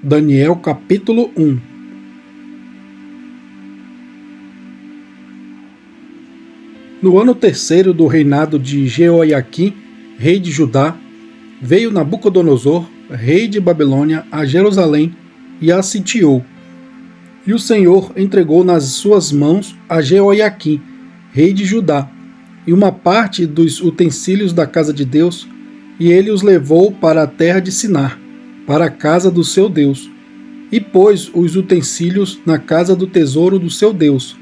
Daniel capítulo 1. No ano terceiro do reinado de Jeoiaquim, rei de Judá, veio Nabucodonosor, rei de Babilônia, a Jerusalém e a sitiou. E o Senhor entregou nas suas mãos a Jeoiaquim, rei de Judá, e uma parte dos utensílios da casa de Deus, e ele os levou para a terra de Sinar, para a casa do seu Deus, e pôs os utensílios na casa do tesouro do seu Deus.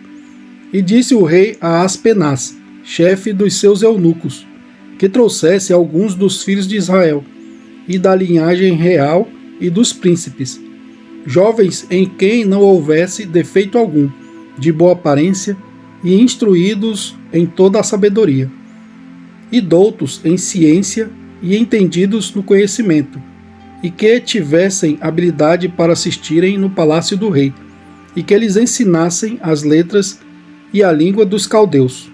E disse o rei a Aspenaz, chefe dos seus eunucos, que trouxesse alguns dos filhos de Israel, e da linhagem real e dos príncipes, jovens em quem não houvesse defeito algum, de boa aparência, e instruídos em toda a sabedoria, e doutos em ciência e entendidos no conhecimento, e que tivessem habilidade para assistirem no palácio do rei, e que lhes ensinassem as letras e a língua dos caldeus.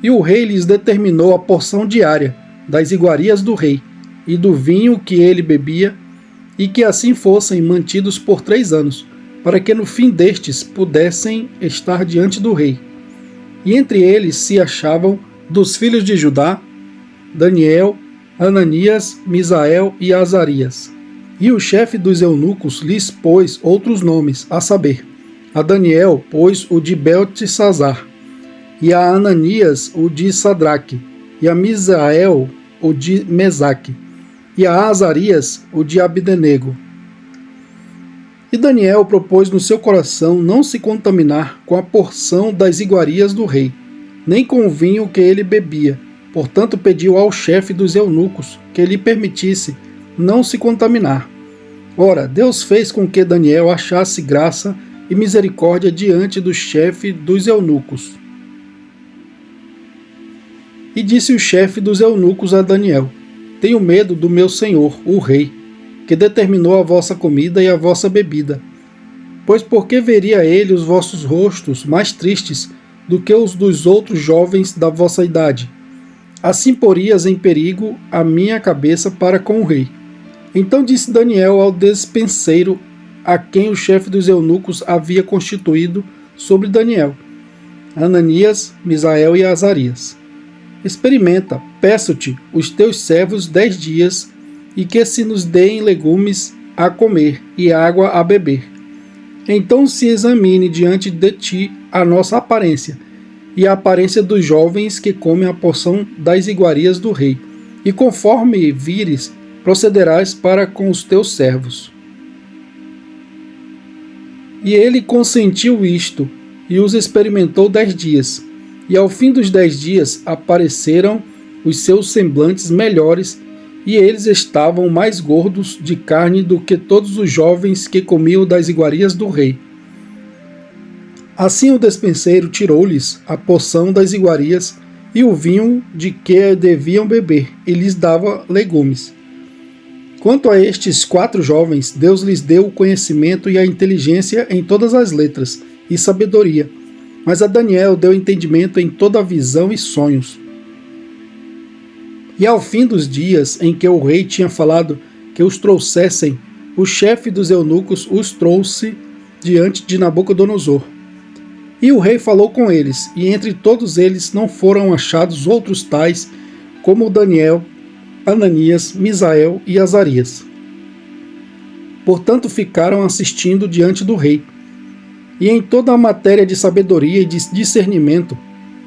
E o rei lhes determinou a porção diária das iguarias do rei, e do vinho que ele bebia, e que assim fossem mantidos por 3 anos, para que no fim destes pudessem estar diante do rei. E entre eles se achavam dos filhos de Judá, Daniel, Ananias, Misael e Azarias. E o chefe dos eunucos lhes pôs outros nomes, a saber, a Daniel pôs o de Beltesazar, e a Ananias o de Sadraque, e a Misael o de Mesaque, e a Azarias o de Abdenego. E Daniel propôs no seu coração não se contaminar com a porção das iguarias do rei, nem com o vinho que ele bebia. Portanto, pediu ao chefe dos eunucos que lhe permitisse não se contaminar. Ora, Deus fez com que Daniel achasse graça e misericórdia diante do chefe dos eunucos. E disse o chefe dos eunucos a Daniel: Tenho medo do meu senhor, o rei, que determinou a vossa comida e a vossa bebida. Pois por que veria ele os vossos rostos mais tristes do que os dos outros jovens da vossa idade? Assim porias em perigo a minha cabeça para com o rei. Então disse Daniel ao despenseiro, a quem o chefe dos eunucos havia constituído sobre Daniel, Ananias, Misael e Azarias: Experimenta, peço-te, os teus servos 10 dias, e que se nos deem legumes a comer e água a beber. Então se examine diante de ti a nossa aparência, e a aparência dos jovens que comem a porção das iguarias do rei, e conforme vires, procederás para com os teus servos. E ele consentiu isto, e os experimentou 10 dias, e ao fim dos 10 dias apareceram os seus semblantes melhores, e eles estavam mais gordos de carne do que todos os jovens que comiam das iguarias do rei. Assim o despenseiro tirou-lhes a porção das iguarias e o vinho de que deviam beber, e lhes dava legumes. Quanto a estes 4 jovens, Deus lhes deu o conhecimento e a inteligência em todas as letras e sabedoria, mas a Daniel deu entendimento em toda a visão e sonhos. E ao fim dos dias em que o rei tinha falado que os trouxessem, o chefe dos eunucos os trouxe diante de Nabucodonosor. E o rei falou com eles, e entre todos eles não foram achados outros tais como Daniel, Ananias, Misael e Azarias. Portanto ficaram assistindo diante do rei. E em toda a matéria de sabedoria e de discernimento,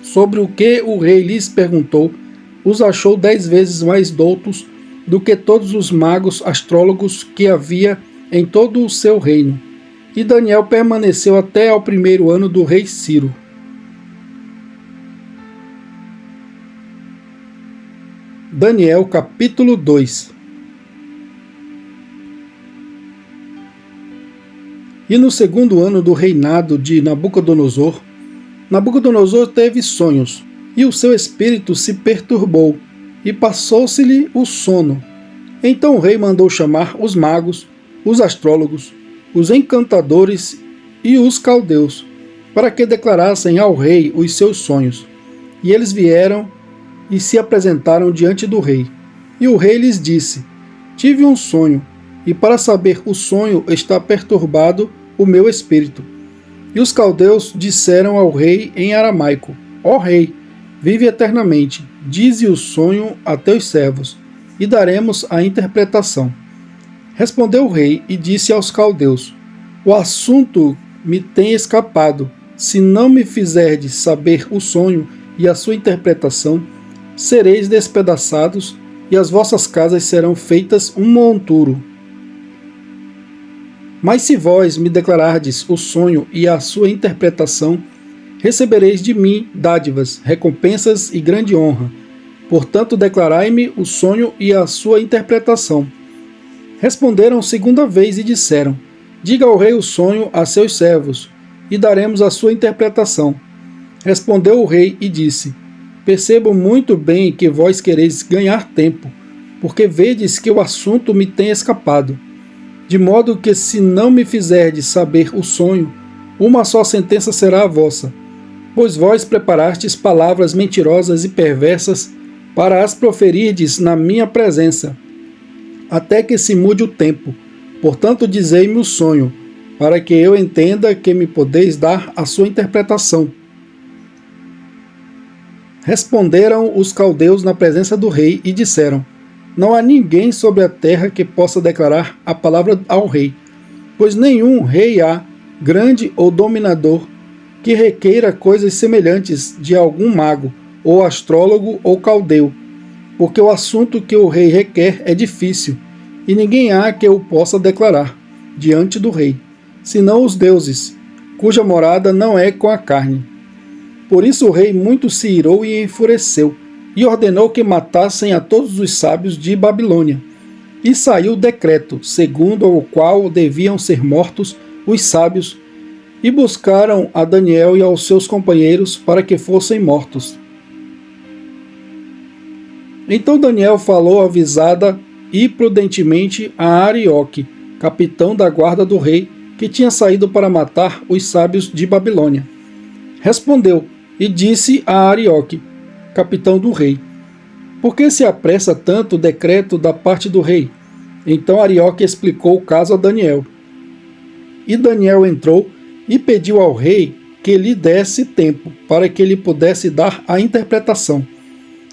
sobre o que o rei lhes perguntou, os achou 10 vezes mais doutos do que todos os magos astrólogos que havia em todo o seu reino. E Daniel permaneceu até ao 1º ano do rei Ciro. Daniel capítulo 2. E no 2º ano do reinado de Nabucodonosor, Nabucodonosor teve sonhos, e o seu espírito se perturbou, e passou-se-lhe o sono. Então o rei mandou chamar os magos, os astrólogos, os encantadores e os caldeus, para que declarassem ao rei os seus sonhos. E eles vieram e se apresentaram diante do rei. E o rei lhes disse: Tive um sonho, e para saber o sonho está perturbado o meu espírito. E os caldeus disseram ao rei em aramaico: Ó rei, vive eternamente, dize o sonho a teus servos, e daremos a interpretação. Respondeu o rei e disse aos caldeus: O assunto me tem escapado. Se não me fizerdes saber o sonho e a sua interpretação, sereis despedaçados, e as vossas casas serão feitas um monturo. Mas se vós me declarardes o sonho e a sua interpretação, recebereis de mim dádivas, recompensas e grande honra. Portanto, declarai-me o sonho e a sua interpretação. Responderam segunda vez e disseram: Diga ao rei o sonho a seus servos, e daremos a sua interpretação. Respondeu o rei e disse: Percebo muito bem que vós quereis ganhar tempo, porque vedes que o assunto me tem escapado. De modo que, se não me fizerdes saber o sonho, uma só sentença será a vossa, pois vós preparastes palavras mentirosas e perversas para as proferirdes na minha presença, até que se mude o tempo. Portanto, dizei-me o sonho, para que eu entenda que me podeis dar a sua interpretação. Responderam os caldeus na presença do rei e disseram: Não há ninguém sobre a terra que possa declarar a palavra ao rei, pois nenhum rei há, grande ou dominador, que requeira coisas semelhantes de algum mago, ou astrólogo ou caldeu, porque o assunto que o rei requer é difícil, e ninguém há que o possa declarar diante do rei, senão os deuses, cuja morada não é com a carne. Por isso o rei muito se irou e enfureceu, e ordenou que matassem a todos os sábios de Babilônia. E saiu decreto, segundo o qual deviam ser mortos os sábios, e buscaram a Daniel e aos seus companheiros para que fossem mortos. Então Daniel falou avisada e prudentemente a Arioque, capitão da guarda do rei, que tinha saído para matar os sábios de Babilônia. Respondeu e disse a Arioque, capitão do rei: Por que se apressa tanto o decreto da parte do rei? Então Arioque explicou o caso a Daniel. E Daniel entrou e pediu ao rei que lhe desse tempo, para que ele pudesse dar a interpretação.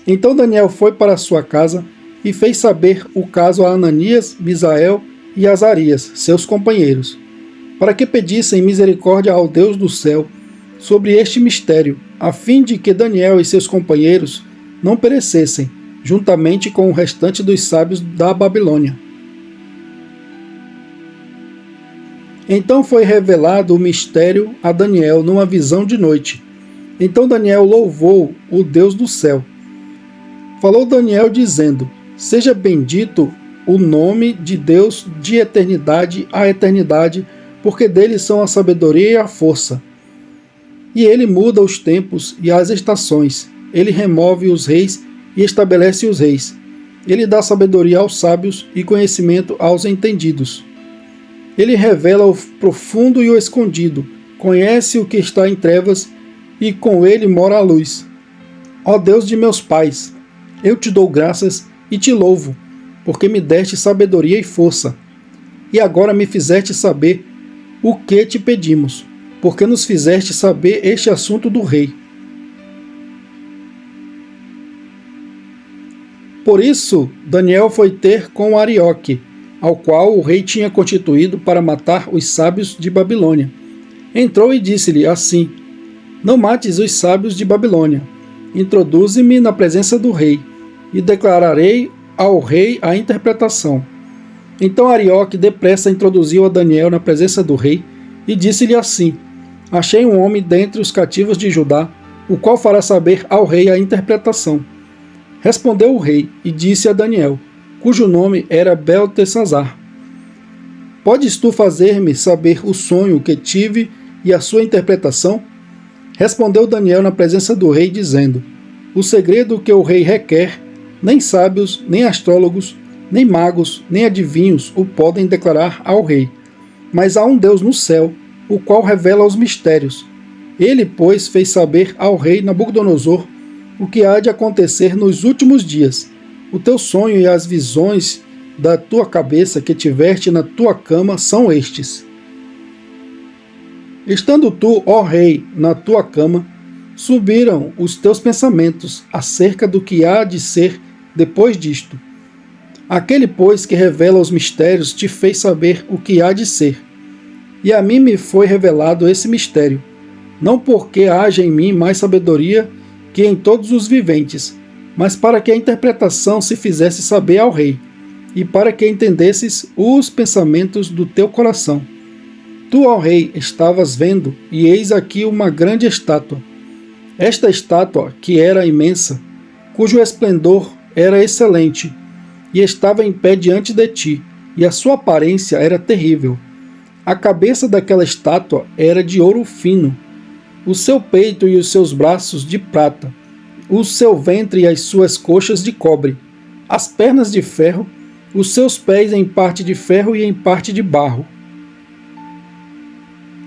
Então Daniel foi para sua casa e fez saber o caso a Ananias, Misael e Azarias, seus companheiros, para que pedissem misericórdia ao Deus do céu sobre este mistério, a fim de que Daniel e seus companheiros não perecessem, juntamente com o restante dos sábios da Babilônia. Então foi revelado o mistério a Daniel numa visão de noite. Então Daniel louvou o Deus do céu. Falou Daniel dizendo: Seja bendito o nome de Deus de eternidade a eternidade, porque dele são a sabedoria e a força. E ele muda os tempos e as estações. Ele remove os reis e estabelece os reis. Ele dá sabedoria aos sábios e conhecimento aos entendidos. Ele revela o profundo e o escondido, conhece o que está em trevas, e com ele mora a luz. Ó Deus de meus pais, eu te dou graças e te louvo, porque me deste sabedoria e força. E agora me fizeste saber o que te pedimos, porque nos fizeste saber este assunto do rei. Por isso, Daniel foi ter com Arioque, ao qual o rei tinha constituído para matar os sábios de Babilônia. Entrou e disse-lhe assim: Não mates os sábios de Babilônia. Introduze-me na presença do rei, e declararei ao rei a interpretação. Então Arioque depressa introduziu a Daniel na presença do rei, e disse-lhe assim: Achei um homem dentre os cativos de Judá, o qual fará saber ao rei a interpretação. Respondeu o rei e disse a Daniel, cujo nome era Beltesazar: Podes tu fazer-me saber o sonho que tive e a sua interpretação? Respondeu Daniel na presença do rei, dizendo: O segredo que o rei requer, nem sábios, nem astrólogos, nem magos, nem adivinhos o podem declarar ao rei. Mas há um Deus no céu, o qual revela os mistérios. Ele, pois, fez saber ao rei Nabucodonosor o que há de acontecer nos últimos dias. O teu sonho e as visões da tua cabeça que tiveste na tua cama são estes. Estando tu, ó rei, na tua cama, subiram os teus pensamentos acerca do que há de ser depois disto. Aquele, pois, que revela os mistérios te fez saber o que há de ser. E a mim me foi revelado esse mistério, não porque haja em mim mais sabedoria que em todos os viventes, mas para que a interpretação se fizesse saber ao rei, e para que entendesses os pensamentos do teu coração. Tu, ó rei, estavas vendo, e eis aqui uma grande estátua. Esta estátua, que era imensa, cujo esplendor era excelente, e estava em pé diante de ti, e a sua aparência era terrível. A cabeça daquela estátua era de ouro fino, o seu peito e os seus braços de prata, o seu ventre e as suas coxas de cobre, as pernas de ferro, os seus pés em parte de ferro e em parte de barro.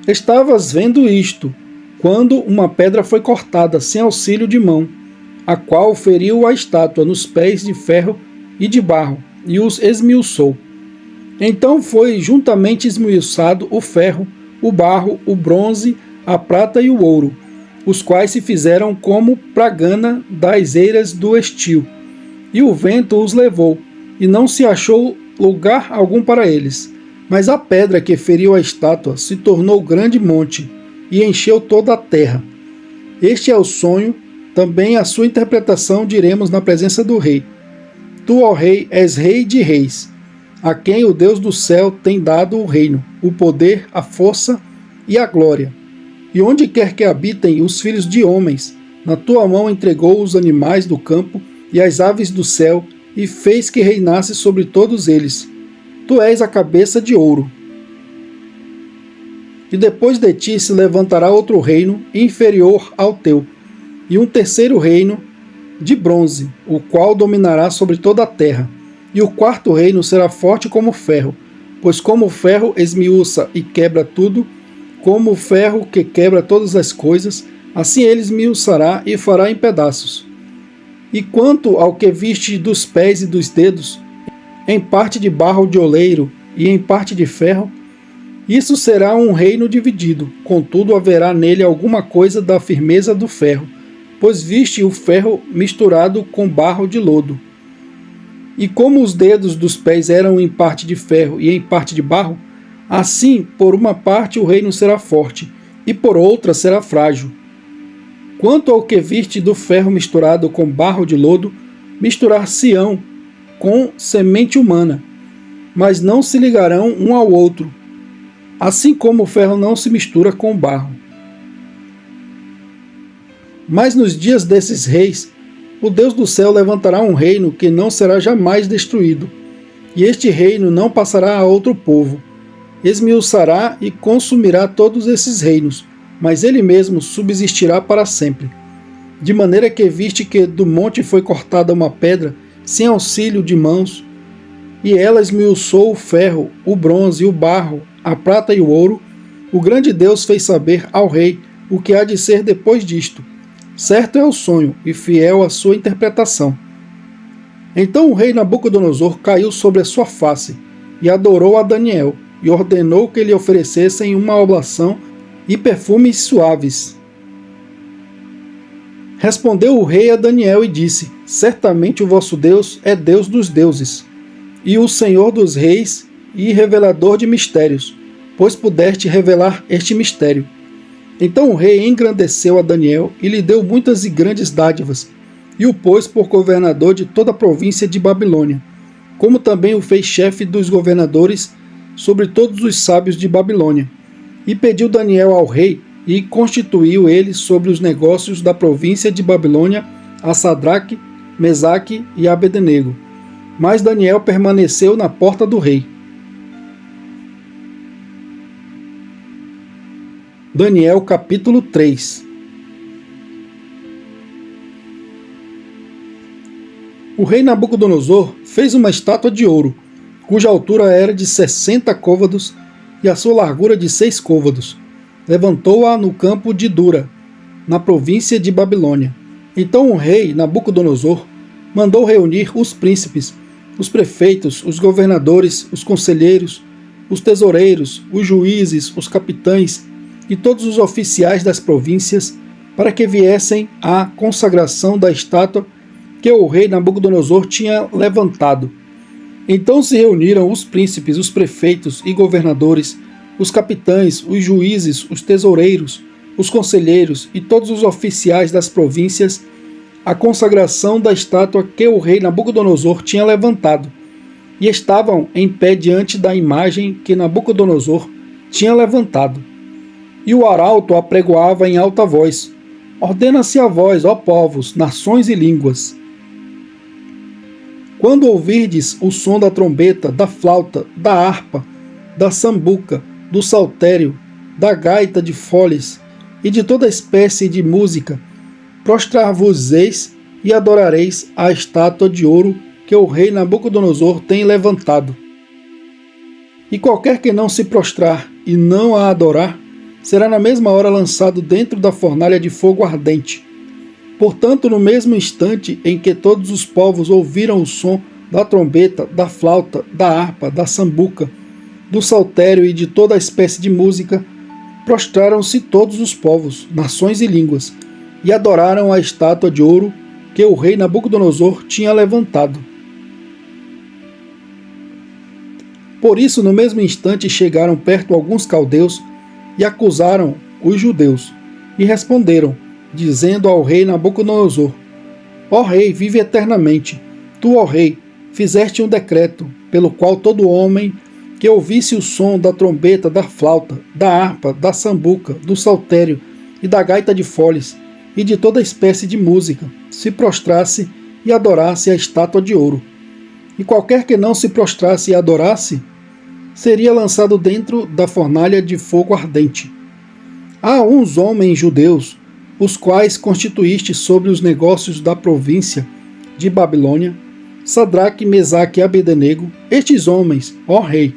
Estavas vendo isto, quando uma pedra foi cortada sem auxílio de mão, a qual feriu a estátua nos pés de ferro e de barro, e os esmiuçou. Então foi juntamente esmiuçado o ferro, o barro, o bronze, a prata e o ouro, os quais se fizeram como pragana das eiras do estio. E o vento os levou, e não se achou lugar algum para eles. Mas a pedra que feriu a estátua se tornou grande monte, e encheu toda a terra. Este é o sonho, também a sua interpretação diremos na presença do rei. Tu, ó rei, és rei de reis, a quem o Deus do céu tem dado o reino, o poder, a força e a glória. E onde quer que habitem os filhos de homens, na tua mão entregou os animais do campo e as aves do céu, e fez que reinasse sobre todos eles. Tu és a cabeça de ouro. E depois de ti se levantará outro reino inferior ao teu, e um terceiro reino de bronze, o qual dominará sobre toda a terra. E o quarto reino será forte como o ferro, pois como o ferro esmiuça e quebra tudo, como o ferro que quebra todas as coisas, assim ele esmiuçará e fará em pedaços. E quanto ao que viste dos pés e dos dedos, em parte de barro de oleiro e em parte de ferro, isso será um reino dividido, contudo haverá nele alguma coisa da firmeza do ferro, pois viste o ferro misturado com barro de lodo. E como os dedos dos pés eram em parte de ferro e em parte de barro, assim, por uma parte o reino será forte, e por outra será frágil. Quanto ao que viste do ferro misturado com barro de lodo, misturar-se-ão com semente humana, mas não se ligarão um ao outro, assim como o ferro não se mistura com o barro. Mas nos dias desses reis, o Deus do céu levantará um reino que não será jamais destruído, e este reino não passará a outro povo. Esmiuçará e consumirá todos esses reinos, mas ele mesmo subsistirá para sempre. De maneira que viste que do monte foi cortada uma pedra, sem auxílio de mãos, e ela esmiuçou o ferro, o bronze, o barro, a prata e o ouro, o grande Deus fez saber ao rei o que há de ser depois disto. Certo é o sonho, e fiel a sua interpretação. Então o rei Nabucodonosor caiu sobre a sua face, e adorou a Daniel, e ordenou que lhe oferecessem uma oblação e perfumes suaves. Respondeu o rei a Daniel e disse: Certamente o vosso Deus é Deus dos deuses, e o Senhor dos reis, e revelador de mistérios, pois pudeste revelar este mistério. Então o rei engrandeceu a Daniel e lhe deu muitas e grandes dádivas, e o pôs por governador de toda a província de Babilônia, como também o fez chefe dos governadores sobre todos os sábios de Babilônia. E pediu Daniel ao rei, e constituiu ele sobre os negócios da província de Babilônia a Sadraque, Mesaque e Abednego. Mas Daniel permaneceu na porta do rei. Daniel capítulo 3. O rei Nabucodonosor fez uma estátua de ouro, cuja altura era de 60 côvados e a sua largura de 6 côvados. Levantou-a no campo de Dura, na província de Babilônia. Então o rei Nabucodonosor mandou reunir os príncipes os prefeitos, os governadores, os conselheiros, os tesoureiros, os juízes, os capitães e todos os oficiais das províncias, para que viessem à consagração da estátua que o rei Nabucodonosor tinha levantado. Então se reuniram os príncipes, os prefeitos e governadores, os capitães, os juízes, os tesoureiros, os conselheiros e todos os oficiais das províncias à consagração da estátua que o rei Nabucodonosor tinha levantado, e estavam em pé diante da imagem que Nabucodonosor tinha levantado. E o arauto apregoava em alta voz: ordena-se a vós, ó povos, nações e línguas. Quando ouvirdes o som da trombeta, da flauta, da harpa, da sambuca, do saltério, da gaita de foles e de toda espécie de música, prostrar-vos-eis e adorareis a estátua de ouro que o rei Nabucodonosor tem levantado. E qualquer que não se prostrar e não a adorar, será na mesma hora lançado dentro da fornalha de fogo ardente. Portanto, no mesmo instante em que todos os povos ouviram o som da trombeta, da flauta, da harpa, da sambuca, do saltério e de toda a espécie de música, prostraram-se todos os povos, nações e línguas, e adoraram a estátua de ouro que o rei Nabucodonosor tinha levantado. Por isso, no mesmo instante, chegaram perto alguns caldeus e acusaram os judeus, e responderam, dizendo ao rei Nabucodonosor: ó rei, vive eternamente. Tu, ó rei, fizeste um decreto, pelo qual todo homem que ouvisse o som da trombeta, da flauta, da harpa, da sambuca, do saltério e da gaita de foles, e de toda espécie de música, se prostrasse e adorasse a estátua de ouro. E qualquer que não se prostrasse e adorasse, seria lançado dentro da fornalha de fogo ardente. Há uns homens judeus, os quais constituíste sobre os negócios da província de Babilônia, Sadraque, Mesaque e Abednego. Estes homens, ó rei,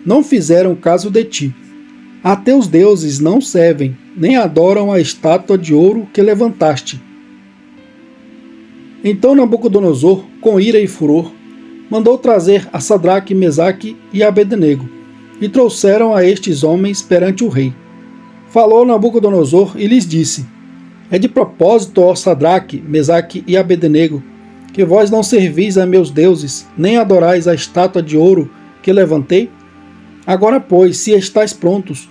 não fizeram caso de ti. A teus deuses não servem, nem adoram a estátua de ouro que levantaste. Então Nabucodonosor, com ira e furor, mandou trazer a Sadraque, Mesaque e Abednego, e trouxeram a estes homens perante o rei. Falou Nabucodonosor e lhes disse: é de propósito, ó Sadraque, Mesaque e Abednego, que vós não servis a meus deuses, nem adorais a estátua de ouro que levantei? Agora, pois, se estáis prontos,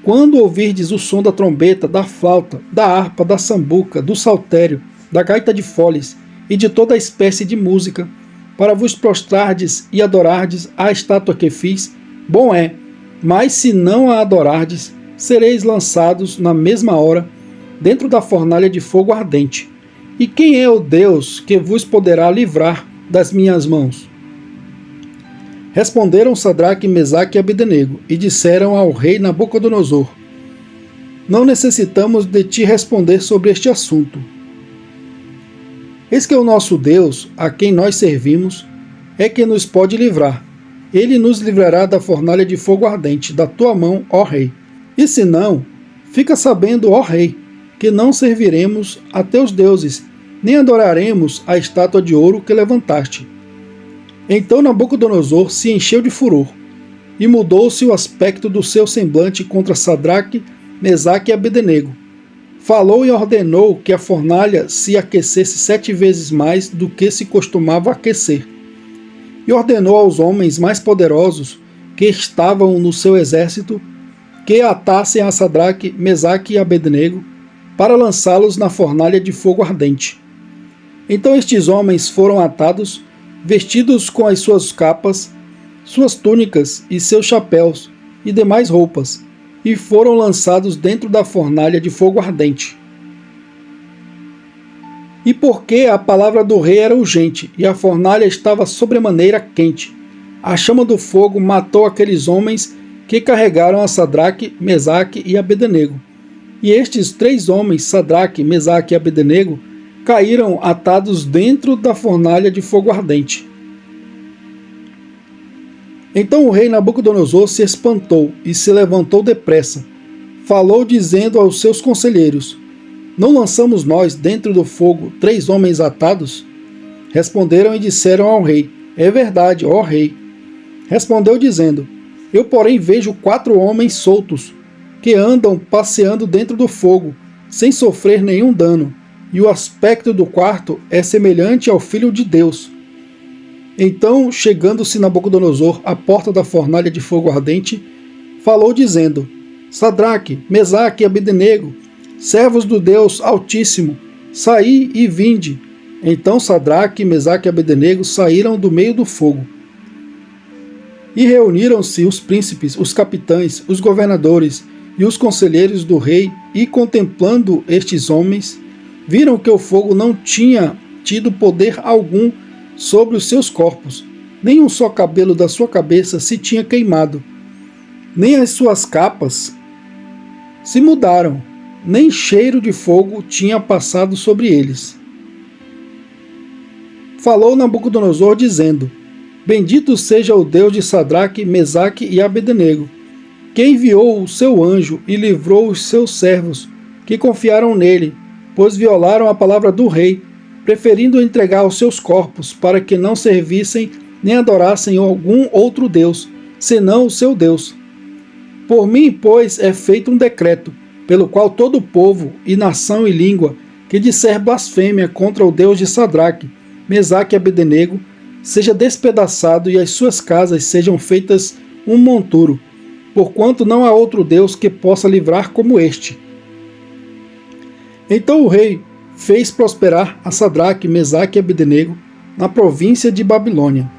quando ouvirdes o som da trombeta, da flauta, da harpa, da sambuca, do saltério, da gaita de foles e de toda a espécie de música, para vos prostrardes e adorardes a estátua que fiz, bom é, mas se não a adorardes, sereis lançados na mesma hora dentro da fornalha de fogo ardente. E quem é o Deus que vos poderá livrar das minhas mãos? Responderam Sadraque, Mesaque e Abednego, e disseram ao rei Nabucodonosor: não necessitamos de te responder sobre este assunto. Eis que o nosso Deus, a quem nós servimos, é que nos pode livrar. Ele nos livrará da fornalha de fogo ardente, da tua mão, ó rei. E se não, fica sabendo, ó rei, que não serviremos a teus deuses, nem adoraremos a estátua de ouro que levantaste. Então Nabucodonosor se encheu de furor, e mudou-se o aspecto do seu semblante contra Sadraque, Mesaque e Abednego. Falou e ordenou que a fornalha se aquecesse 7 vezes mais do que se costumava aquecer. E ordenou aos homens mais poderosos que estavam no seu exército que atassem a Sadraque, Mesaque e Abednego para lançá-los na fornalha de fogo ardente. Então estes homens foram atados, vestidos com as suas capas, suas túnicas e seus chapéus e demais roupas, e foram lançados dentro da fornalha de fogo ardente. E porque a palavra do rei era urgente, e a fornalha estava sobremaneira quente, a chama do fogo matou aqueles homens que carregaram a Sadraque, Mesaque e Abednego. E estes 3 homens, Sadraque, Mesaque e Abednego, caíram atados dentro da fornalha de fogo ardente. Então o rei Nabucodonosor se espantou e se levantou depressa. Falou dizendo aos seus conselheiros: não lançamos nós dentro do fogo 3 homens atados? Responderam e disseram ao rei: É verdade, ó rei. Respondeu dizendo: Eu, porém, vejo 4 homens soltos, que andam passeando dentro do fogo, sem sofrer nenhum dano, e o aspecto do quarto é semelhante ao Filho de Deus. Então, chegando-se Nabucodonosor à porta da fornalha de fogo ardente, falou dizendo: Sadraque, Mesaque e Abednego, servos do Deus Altíssimo, saí e vinde. Então Sadraque, Mesaque e Abednego saíram do meio do fogo. E reuniram-se os príncipes, os capitães, os governadores e os conselheiros do rei, e contemplando estes homens, viram que o fogo não tinha tido poder algum sobre os seus corpos, nem um só cabelo da sua cabeça se tinha queimado, nem as suas capas se mudaram, nem cheiro de fogo tinha passado sobre eles. Falou Nabucodonosor dizendo: Bendito seja o Deus de Sadraque, Mesaque e Abednego, que enviou o seu anjo e livrou os seus servos, que confiaram nele, pois violaram a palavra do rei, preferindo entregar os seus corpos para que não servissem nem adorassem algum outro Deus, senão o seu Deus. Por mim, pois, é feito um decreto, pelo qual todo povo, e nação e língua, que disser blasfêmia contra o Deus de Sadraque, Mesaque e Abednego, seja despedaçado e as suas casas sejam feitas um monturo, porquanto não há outro Deus que possa livrar como este. Então o rei fez prosperar a Sadraque, Mesaque e Abednego na província de Babilônia.